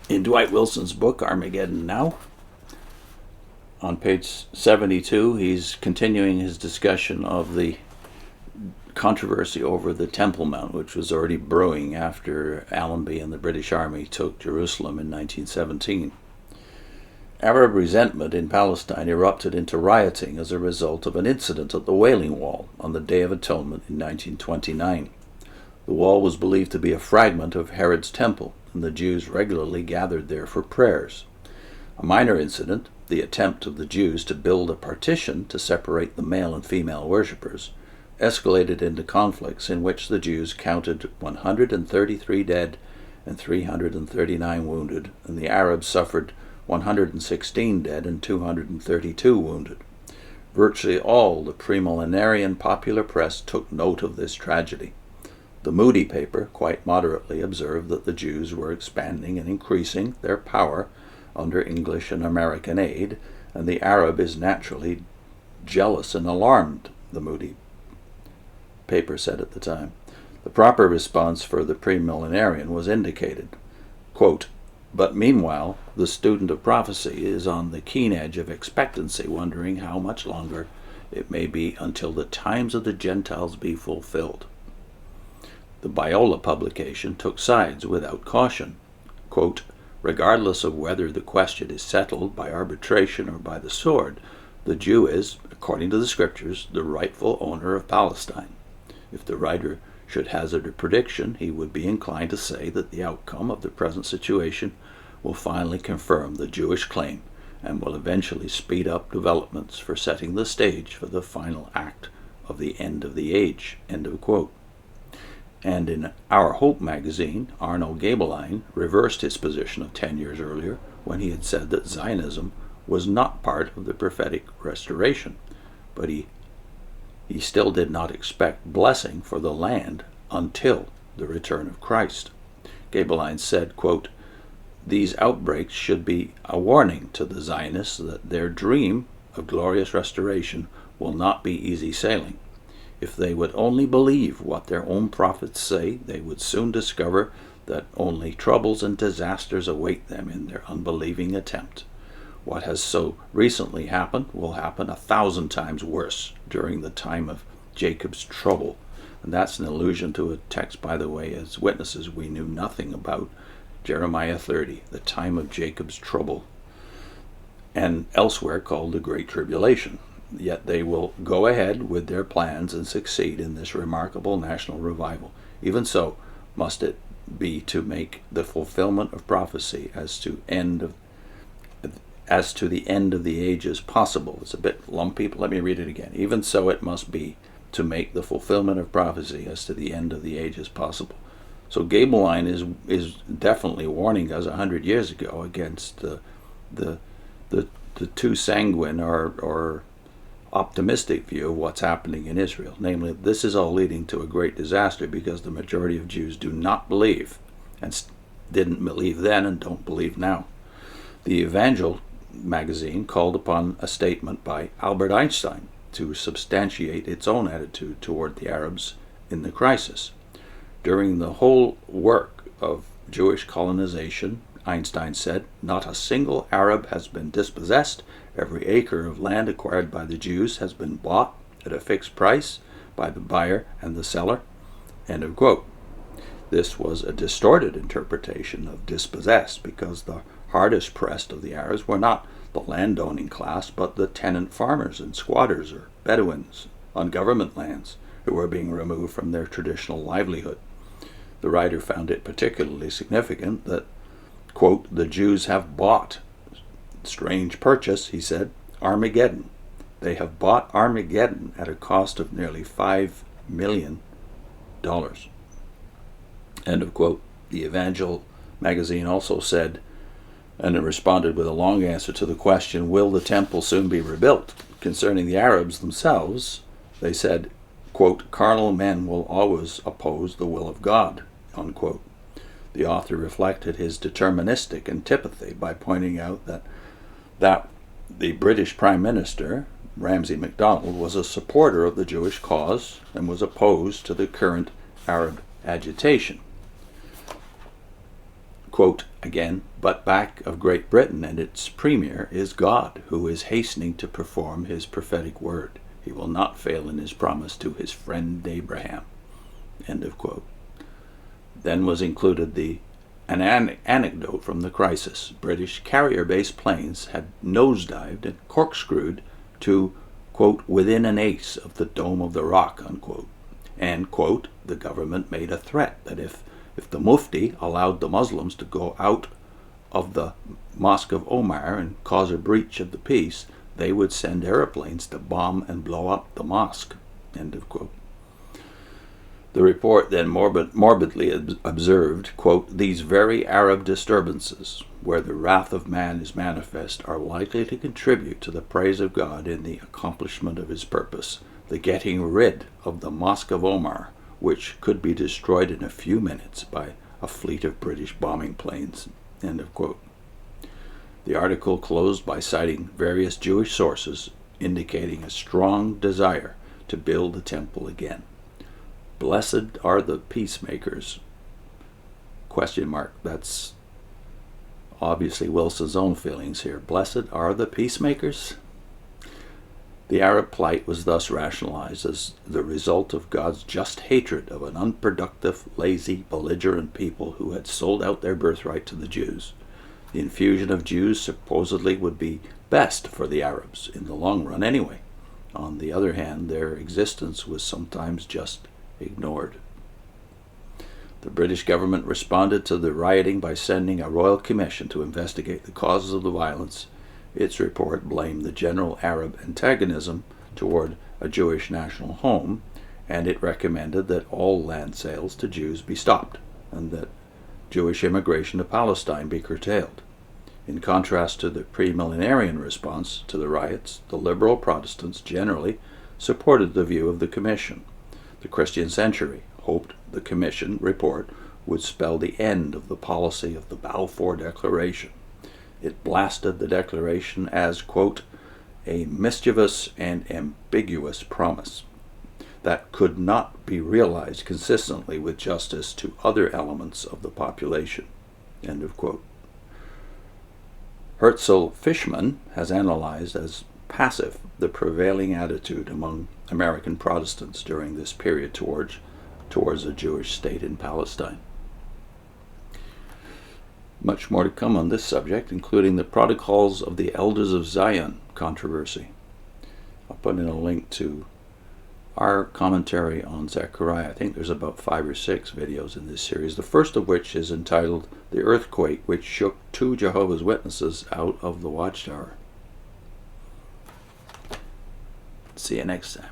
In Dwight Wilson's book, Armageddon Now, on page 72, he's continuing his discussion of the controversy over the Temple Mount, which was already brewing after Allenby and the British Army took Jerusalem in 1917. Arab resentment in Palestine erupted into rioting as a result of an incident at the Wailing Wall on the Day of Atonement in 1929. The wall was believed to be a fragment of Herod's temple, and the Jews regularly gathered there for prayers. A minor incident, the attempt of the Jews to build a partition to separate the male and female worshippers, escalated into conflicts in which the Jews counted 133 dead and 339 wounded, and the Arabs suffered 116 dead and 232 wounded. Virtually all the Premillenarian popular press took note of this tragedy. The Moody paper quite moderately observed that the Jews were expanding and increasing their power under English and American aid, and the Arab is naturally jealous and alarmed, the Moody paper said at the time. The proper response for the Premillenarian was indicated. Quote, "But meanwhile, the student of prophecy is on the keen edge of expectancy, wondering how much longer it may be until the times of the Gentiles be fulfilled." The Biola publication took sides without caution. Quote, "Regardless of whether the question is settled by arbitration or by the sword, the Jew is, according to the scriptures, the rightful owner of Palestine." If the writer should hazard a prediction, he would be inclined to say that the outcome of the present situation will finally confirm the Jewish claim and will eventually speed up developments for setting the stage for the final act of the end of the age. End of quote. And in Our Hope magazine, Arno Gaebelein reversed his position of 10 years earlier when he had said that Zionism was not part of the prophetic restoration, but he still did not expect blessing for the land until the return of Christ. Gaebelein said, quote, "These outbreaks should be a warning to the Zionists that their dream of glorious restoration will not be easy sailing. If they would only believe what their own prophets say, they would soon discover that only troubles and disasters await them in their unbelieving attempt. What has so recently happened will happen 1,000 times worse during the time of Jacob's trouble." And that's an allusion to a text, by the way, as witnesses we knew nothing about, Jeremiah 30, the time of Jacob's trouble, and elsewhere called the Great Tribulation. Yet they will go ahead with their plans and succeed in this remarkable national revival. Even so, must it be to make the fulfillment of prophecy as to the end of the ages possible. It's a bit lumpy, but let me read it again. Even so it must be to make the fulfillment of prophecy as to the end of the ages possible. So Gaebelein is definitely warning us 100 years ago against the too sanguine or optimistic view of what's happening in Israel. Namely, this is all leading to a great disaster because the majority of Jews do not believe, and didn't believe then and don't believe now. The Evangel magazine called upon a statement by Albert Einstein to substantiate its own attitude toward the Arabs in the crisis. During the whole work of Jewish colonization, Einstein said, "Not a single Arab has been dispossessed. Every acre of land acquired by the Jews has been bought at a fixed price by the buyer and the seller." End of quote. This was a distorted interpretation of dispossessed because the hardest pressed of the Arabs were not the landowning class, but the tenant farmers and squatters or Bedouins on government lands who were being removed from their traditional livelihood. The writer found it particularly significant that, quote, "The Jews have bought," strange purchase, he said, "Armageddon. They have bought Armageddon at a cost of nearly $5 million. End of quote. The Evangel magazine also said, and it responded with a long answer to the question, will the temple soon be rebuilt? Concerning the Arabs themselves, they said, quote, "Carnal men will always oppose the will of God," unquote. The author reflected his deterministic antipathy by pointing out that the British Prime Minister, Ramsay MacDonald, was a supporter of the Jewish cause and was opposed to the current Arab agitation. quote, again, but back of Great Britain and its premier is God, who is hastening to perform his prophetic word. He will not fail in his promise to his friend Abraham, end of quote. Then was included an anecdote from the crisis. British carrier-based planes had nosedived and corkscrewed to, quote, within an ace of the Dome of the Rock, unquote. And, quote, the government made a threat that if the Mufti allowed the Muslims to go out of the Mosque of Omar and cause a breach of the peace, they would send airplanes to bomb and blow up the mosque, end of quote. The report then morbidly observed, quote, these very Arab disturbances, where the wrath of man is manifest, are likely to contribute to the praise of God in the accomplishment of his purpose, the getting rid of the Mosque of Omar, which could be destroyed in a few minutes by a fleet of British bombing planes, end of quote. The article closed by citing various Jewish sources indicating a strong desire to build the temple again. Blessed are the peacemakers, question mark. That's obviously Wilson's own feelings here. Blessed are the peacemakers? The Arab plight was thus rationalized as the result of God's just hatred of an unproductive, lazy, belligerent people who had sold out their birthright to the Jews. The infusion of Jews supposedly would be best for the Arabs in the long run anyway. On the other hand, their existence was sometimes just ignored. The British government responded to the rioting by sending a royal commission to investigate the causes of the violence. Its report blamed the general Arab antagonism toward a Jewish national home, and it recommended that all land sales to Jews be stopped and that Jewish immigration to Palestine be curtailed. In contrast to the Premillenarian response to the riots, the liberal Protestants generally supported the view of the commission. The Christian Century hoped the commission report would spell the end of the policy of the Balfour Declaration. It blasted the declaration as, quote, a mischievous and ambiguous promise that could not be realized consistently with justice to other elements of the population, end of quote. Herzl Fishman has analyzed as passive the prevailing attitude among American Protestants during this period towards a Jewish state in Palestine. Much more to come on this subject, including the Protocols of the Elders of Zion controversy. I'll put in a link to our commentary on Zechariah. I think there's about 5 or 6 videos in this series, the first of which is entitled The Earthquake Which Shook 2 Jehovah's Witnesses Out of the Watchtower. See you next time.